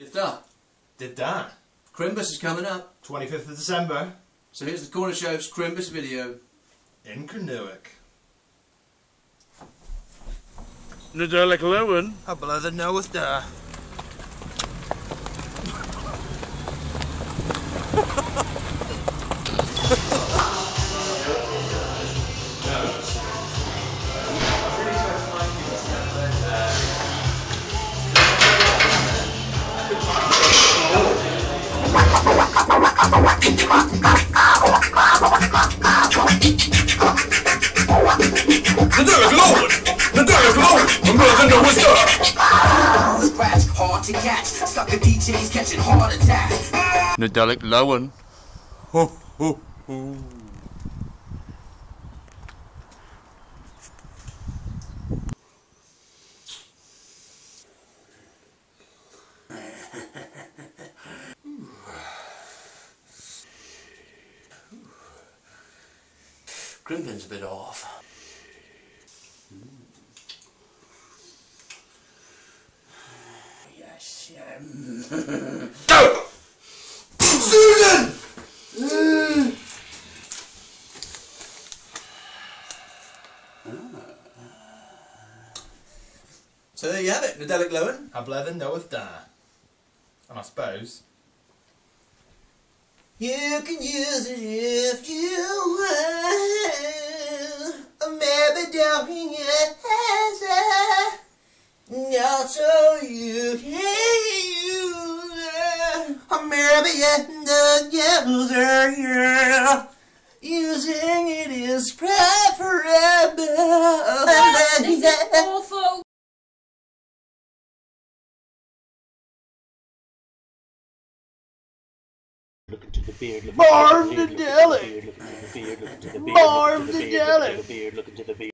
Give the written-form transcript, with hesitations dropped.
Did that? Did that? Crimbus is coming up. 25th of December. So here's the Cornish Oafs Crimbus video. In Cornish. Nadelik Lowen. Bledhen nowyth da. Nadelik Lowen! Nadelik Lowen! I'm Bledhen nowyth da. Scratch, hard to catch. Sucker DJs catching heart attacks. Nadelik Lowen. Ho ho ho. Crimpin's a bit off. Yes, yeah. Go! Susan! So there you have it, Nadelik Lowen. Bledhen nowyth da. And I suppose You can use it if you want. Maybe down in your hands. Also you can use it. Maybe in the user, yeah. Using it is preferable. This is awful. Look into the beard. Marv the Nadelik! Look into the beard. Marv the Nadelik! Look into the beard.